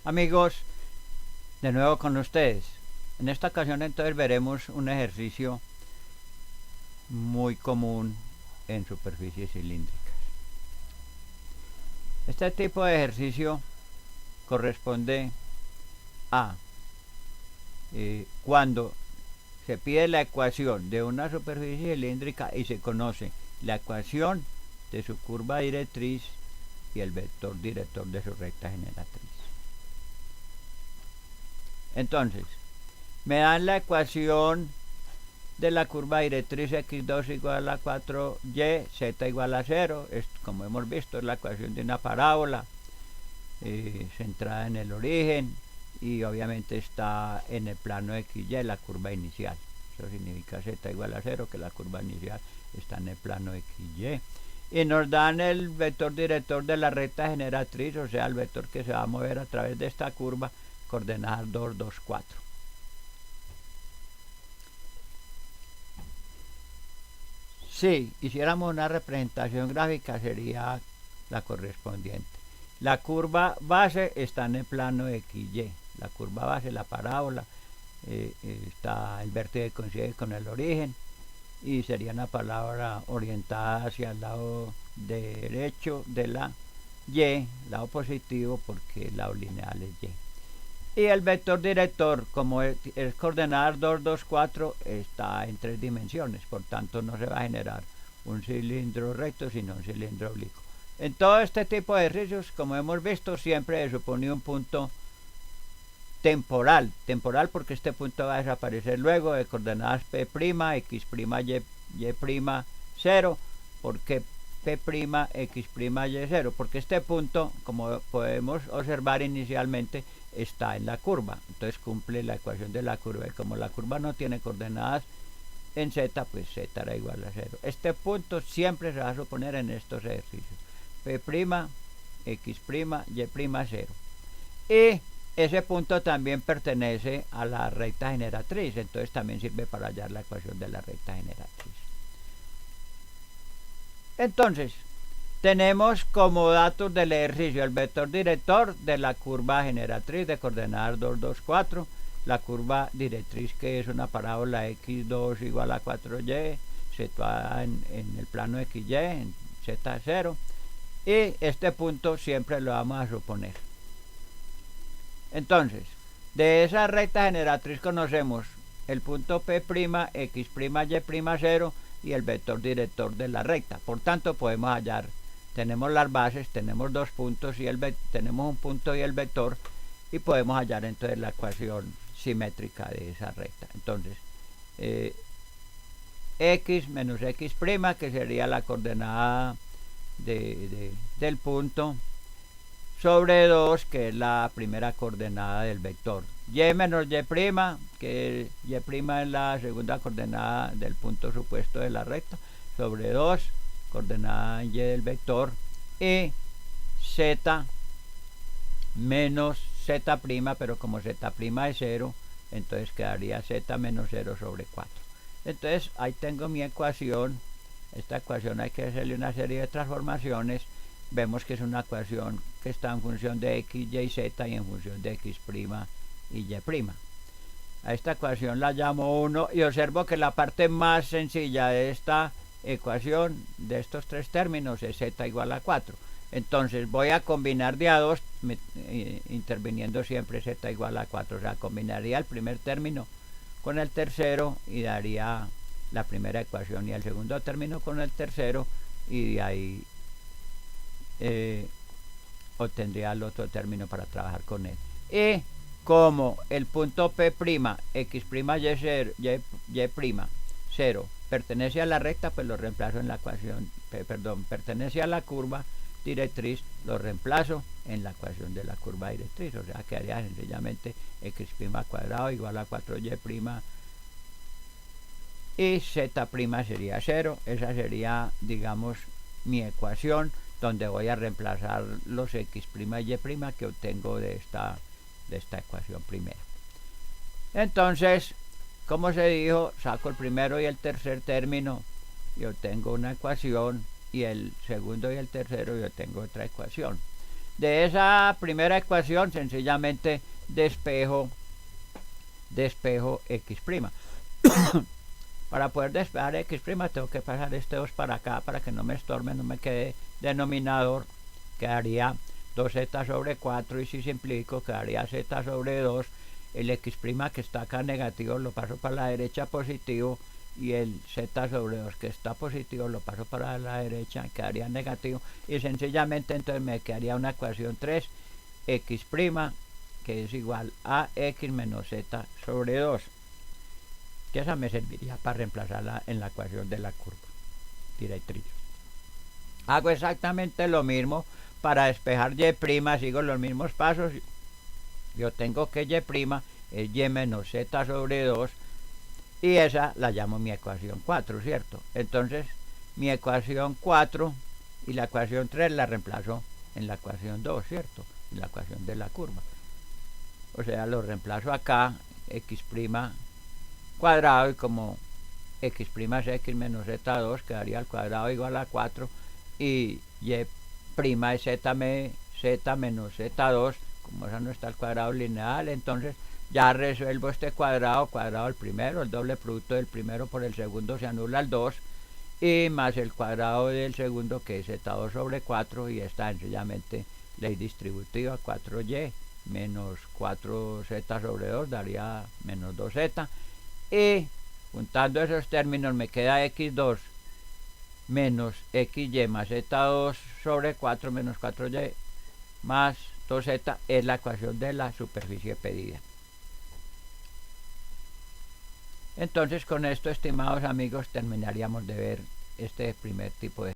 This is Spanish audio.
Amigos, de nuevo con ustedes. En esta ocasión entonces veremos un ejercicio muy común en superficies cilíndricas. Este tipo de ejercicio corresponde a cuando se pide la ecuación de una superficie cilíndrica y se conoce la ecuación de su curva directriz y el vector director de su recta generatriz. Entonces, me dan la ecuación de la curva directriz x2 igual a 4y, z igual a 0. Como hemos visto, es la ecuación de una parábola centrada en el origen y obviamente está en el plano xy, la curva inicial. Eso significa z igual a 0, que la curva inicial está en el plano xy. Y nos dan el vector director de la recta generatriz, o sea, el vector que se va a mover a través de esta curva, coordenadas 2, 2, 4. Si hiciéramos una representación gráfica sería la correspondiente. La curva base está en el plano XY. La curva base, la parábola, está el vértice que coincide con el origen y sería una palabra orientada hacia el lado derecho de la Y, lado positivo, porque el lado lineal es Y. Y el vector director, como es coordenadas 2, 2, 4, está en 3 dimensiones, por tanto no se va a generar un cilindro recto, sino un cilindro oblicuo. En todo este tipo de ejercicios, como hemos visto, siempre se supone un punto temporal porque este punto va a desaparecer luego de coordenadas P', X', Y', 0, porque P', X', Y', 0, porque este punto, como podemos observar inicialmente, está en la curva, entonces cumple la ecuación de la curva, y como la curva no tiene coordenadas en z, pues z era igual a 0. Este punto siempre se va a suponer en estos ejercicios, P', X', Y', 0, y ese punto también pertenece a la recta generatriz, entonces también sirve para hallar la ecuación de la recta generatriz. Entonces, tenemos como datos del ejercicio el vector director de la curva generatriz de coordenadas 2, 2, 4, la curva directriz, que es una parábola x2 igual a 4y, situada en el plano xy, en z0, y este punto siempre lo vamos a suponer. Entonces, de esa recta generatriz conocemos el punto P', X', Y', 0 y el vector director de la recta. Por tanto, podemos hallar, tenemos las bases, tenemos dos puntos y tenemos un punto y el vector, y podemos hallar entonces la ecuación simétrica de esa recta. Entonces, x menos x', que sería la coordenada del punto, sobre 2, que es la primera coordenada del vector. Y menos y', que y' es la segunda coordenada del punto supuesto de la recta, sobre 2, coordenada y del vector, y z menos z', pero como z' es 0, entonces quedaría z menos 0 sobre 4. Entonces ahí tengo mi ecuación. Esta ecuación hay que hacerle una serie de transformaciones. Vemos que es una ecuación que está en función de x, y, z y en función de x' y y'. A esta ecuación la llamo 1 y observo que la parte más sencilla de esta ecuación, de estos tres términos, es z igual a 4. Entonces voy a combinar de a 2, interviniendo siempre z igual a 4. O sea, combinaría el primer término con el tercero y daría la primera ecuación, y el segundo término con el tercero, y de ahí obtendría el otro término para trabajar con él. Y como el punto P', X', Y', 0 pertenece a la recta, pues lo reemplazo en la ecuación, pertenece a la curva directriz, lo reemplazo en la ecuación de la curva directriz, o sea, quedaría sencillamente x' cuadrado igual a 4y', y z' sería 0. Esa sería, digamos, mi ecuación, donde voy a reemplazar los x', y' que obtengo de esta ecuación primera. Entonces, como se dijo, saco el primero y el tercer término y obtengo una ecuación, y el segundo y el tercero y obtengo otra ecuación. De esa primera ecuación sencillamente despejo x'. Para poder despejar x' tengo que pasar este 2 para acá para que no me estorbe, no me quede denominador. Quedaría 2z sobre 4 y si simplifico quedaría z sobre 2. El x' que está acá negativo lo paso para la derecha positivo y el z sobre 2 que está positivo lo paso para la derecha, quedaría negativo y sencillamente entonces me quedaría una ecuación 3, x' que es igual a x menos z sobre 2, que esa me serviría para reemplazarla en la ecuación de la curva directriz. Hago exactamente lo mismo para despejar y', sigo los mismos pasos. Yo tengo que y' es y menos z sobre 2 y esa la llamo mi ecuación 4, ¿cierto? Entonces mi ecuación 4 y la ecuación 3 la reemplazo en la ecuación 2, ¿cierto? En la ecuación de la curva. O sea, lo reemplazo acá, x' cuadrado, y como x' es x menos z2, quedaría al cuadrado igual a 4 y y' es z menos z2, como esa no está al cuadrado lineal, entonces ya resuelvo este cuadrado al primero, el doble producto del primero por el segundo se anula el 2 y más el cuadrado del segundo que es z2 sobre 4 y está sencillamente ley distributiva, 4y menos 4z sobre 2 daría menos 2z y juntando esos términos me queda x2 menos xy más z2 sobre 4 menos 4y más 2z es la ecuación de la superficie pedida. Entonces con esto, estimados amigos, terminaríamos de ver este primer tipo de